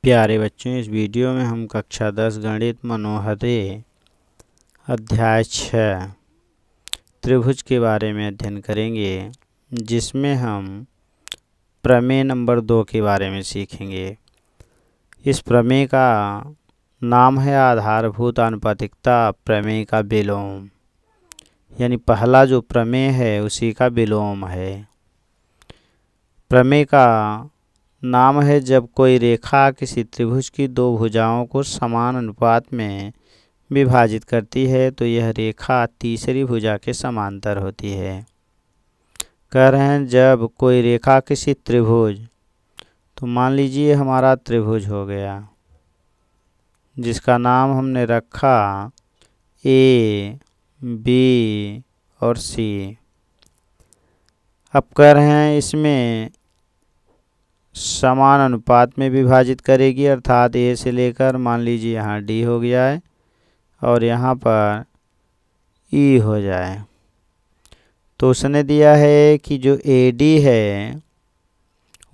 प्यारे बच्चों, इस वीडियो में हम कक्षा 10 गणित मनोहरे अध्याय 6 त्रिभुज के बारे में अध्ययन करेंगे, जिसमें हम प्रमेय नंबर 2 के बारे में सीखेंगे। इस प्रमेय का नाम है आधारभूत आनुपातिकता प्रमेय का विलोम, यानी पहला जो प्रमेय है उसी का विलोम है। प्रमेय का नाम है जब कोई रेखा किसी त्रिभुज की दो भुजाओं को समान अनुपात में विभाजित करती है तो यह रेखा तीसरी भुजा के समांतर होती है। कह रहे हैं जब कोई रेखा किसी त्रिभुज, तो मान लीजिए हमारा त्रिभुज हो गया जिसका नाम हमने रखा ए, बी और सी। अब कह रहे हैं इसमें समान अनुपात में विभाजित करेगी, अर्थात ए से लेकर मान लीजिए यहाँ डी हो गया है और यहाँ पर ई हो जाए। तो उसने दिया है कि जो ए डी है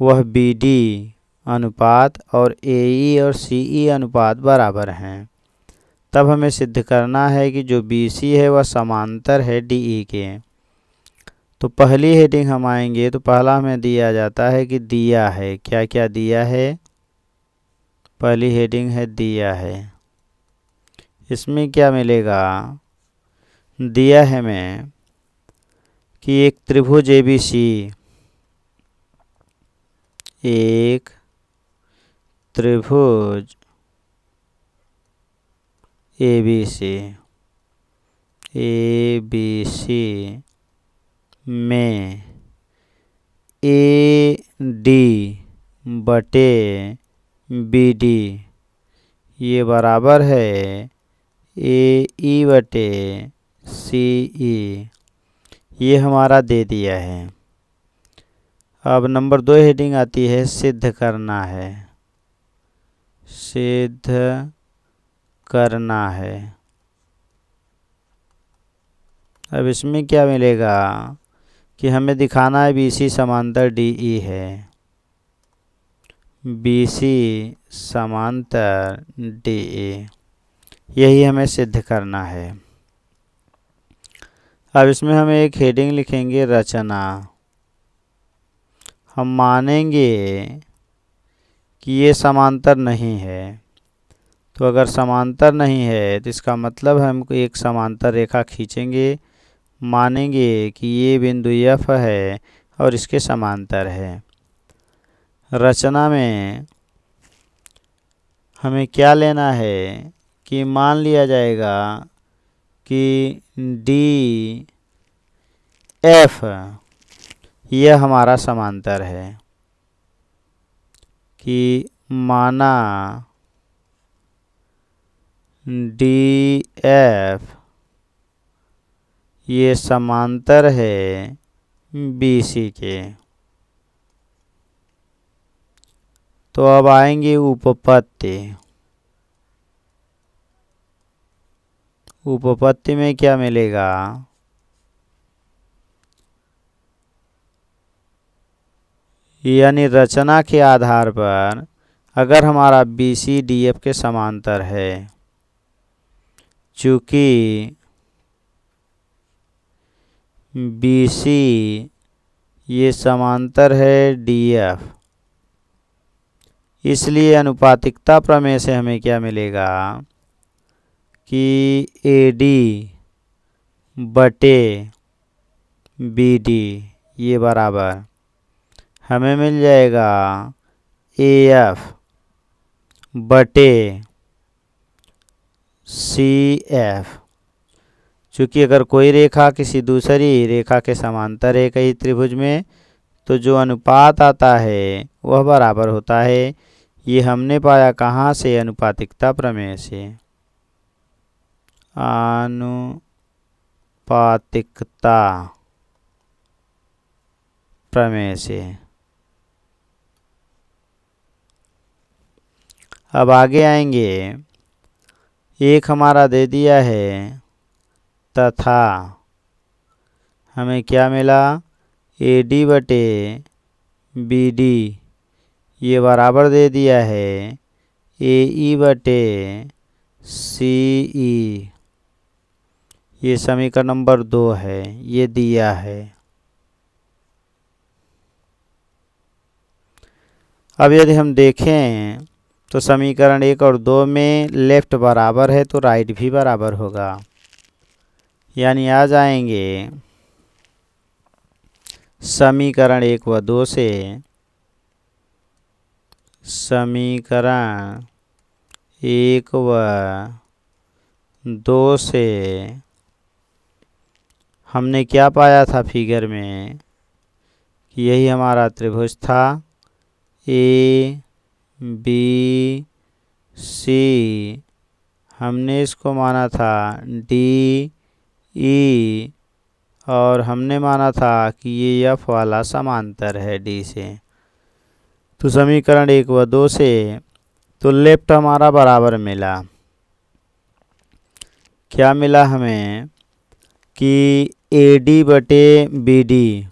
वह बी डी अनुपात और ए ई और सी ई अनुपात बराबर हैं। तब हमें सिद्ध करना है कि जो बी सी है वह समांतर है डी ई के। तो पहली हेडिंग हम आएंगे तो पहला हमें दिया जाता है कि दिया है। क्या क्या दिया है? पहली हेडिंग है दिया है। इसमें क्या मिलेगा? दिया है हमें कि एक त्रिभुज एबीसी, एक त्रिभुज एबीसी में ए डी बटे बी डी ये बराबर है ए ई बटे सी ई, ये हमारा दे दिया है। अब नंबर 2 हेडिंग आती है सिद्ध करना है। सिद्ध करना है। अब इसमें क्या मिलेगा कि हमें दिखाना है BC समांतर DE है। BC समांतर DE, यही हमें सिद्ध करना है। अब इसमें हम एक हेडिंग लिखेंगे रचना। हम मानेंगे कि ये समांतर नहीं है। तो अगर समांतर नहीं है तो इसका मतलब हम एक समांतर रेखा खींचेंगे, मानेंगे कि ये बिंदु F है और इसके समांतर है। रचना में हमें क्या लेना है कि मान लिया जाएगा कि डी एफ यह हमारा समांतर है, कि माना डी एफ ये समांतर है BC के। तो अब आएंगे उपपत्ति। उपपत्ति में क्या मिलेगा? यानी रचना के आधार पर अगर हमारा BC DF के समांतर है, चूँकि BC ये समांतर है DF, इसलिए अनुपातिकता प्रमेय से हमें क्या मिलेगा कि AD बटे BD ये बराबर हमें मिल जाएगा AF बटे CF। चूँकि अगर कोई रेखा किसी दूसरी रेखा के समांतर है कहीं त्रिभुज में, तो जो अनुपात आता है वह बराबर होता है। ये हमने पाया कहाँ से? अनुपातिकता प्रमेय से। अनुपातिकता प्रमेय से। अब आगे आएंगे। एक हमारा दे दिया है तथा हमें क्या मिला? AD बटे BD ये बराबर दे दिया है AE बटे CE, ये समीकरण नंबर 2 है, ये दिया है। अब यदि हम देखें तो समीकरण 1 और 2 में लेफ्ट बराबर है तो राइट भी बराबर होगा, यानी आ जाएंगे समीकरण 1 व 2 से, समीकरण 1 व 2 से हमने क्या पाया था फिगर में कि यही हमारा त्रिभुज था A B C, हमने इसको माना था D E, और हमने माना था कि ये F वाला समांतर है D से। तो समीकरण 1 व 2 से तो लेफ्ट हमारा बराबर मिला। क्या मिला हमें कि AD बटे BD,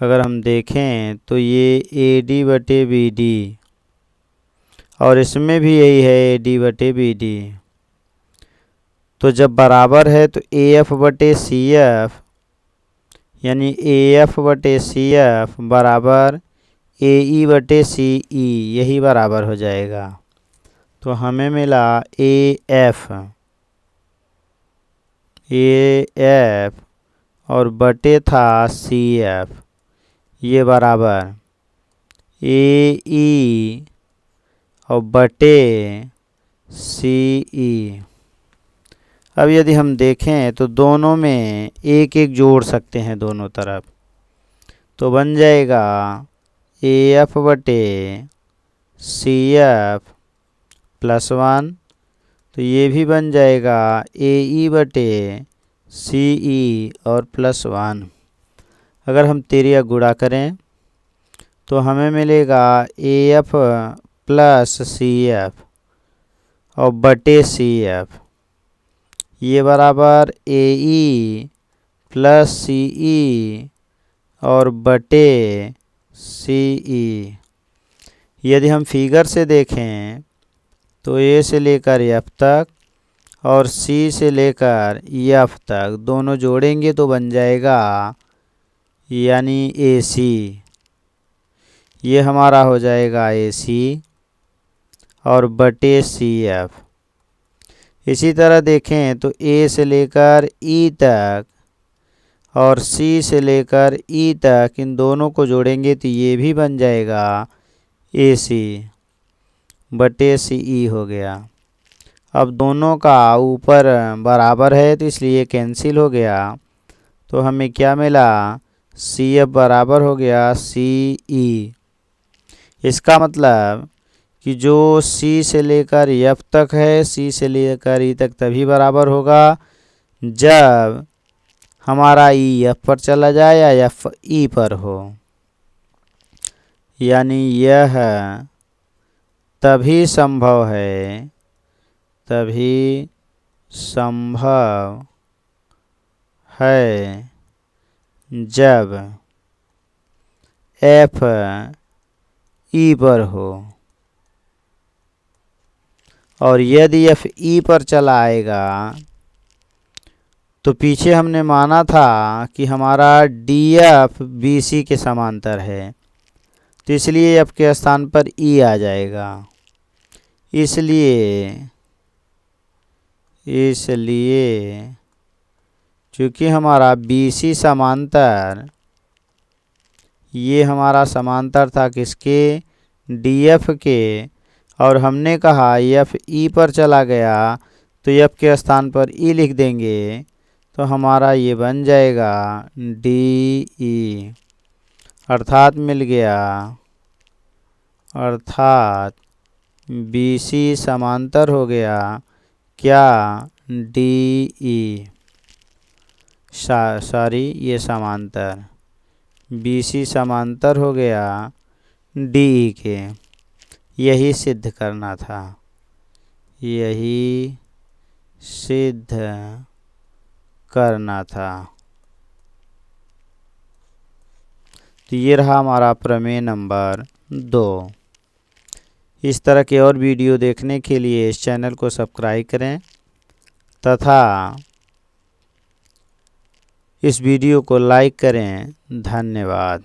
अगर हम देखें तो ये AD बटे BD, और इसमें भी यही है AD बटे BD। तो जब बराबर है तो AF बटे CF, यानी AF बटे CF बराबर AE बटे CE, यही बराबर हो जाएगा। तो हमें मिला AF और बटे था CF, ये बराबर AE और बटे CE। अब यदि हम देखें तो दोनों में एक एक जोड़ सकते हैं दोनों तरफ, तो बन जाएगा AF बटे CF प्लस 1, तो ये भी बन जाएगा AE बटे CE और प्लस 1। अगर हम तिर्यक गुणा करें तो हमें मिलेगा AF प्लस CF और बटे CF, ये बराबर AE प्लस CE और बटे CE। यदि हम फिगर से देखें तो A से लेकर F तक और C से लेकर F तक दोनों जोड़ेंगे तो बन जाएगा यानी AC, ये हमारा हो जाएगा AC और बटे CF। इसी तरह देखें तो A से लेकर E तक और C से लेकर E तक, इन दोनों को जोड़ेंगे तो ये भी बन जाएगा AC बटे CE हो गया। अब दोनों का ऊपर बराबर है तो इसलिए कैंसिल हो गया, तो हमें क्या मिला CF बराबर हो गया CE। इसका मतलब कि जो C से लेकर F तक है, C से लेकर E तक तभी बराबर होगा जब हमारा E F पर चला जाए या F E पर हो, यानी यह तभी संभव है, तभी संभव है जब F E पर हो, और यदि F E पर चला आएगा तो पीछे हमने माना था कि हमारा DF BC के समांतर है, तो इसलिए F के स्थान पर E आ जाएगा। इसलिए चूँकि हमारा BC समांतर, ये हमारा समांतर था किसके, DF के, और हमने कहा F E पर चला गया तो F के स्थान पर E लिख देंगे, तो हमारा ये बन जाएगा DE, अर्थात मिल गया, अर्थात BC समांतर हो गया क्या, DE, सॉरी ये समांतर, BC समांतर हो गया DE के। यही सिद्ध करना था, यही सिद्ध करना था। तो ये रहा हमारा प्रमेय नंबर 2। इस तरह के और वीडियो देखने के लिए इस चैनल को सब्सक्राइब करें तथा इस वीडियो को लाइक करें। धन्यवाद।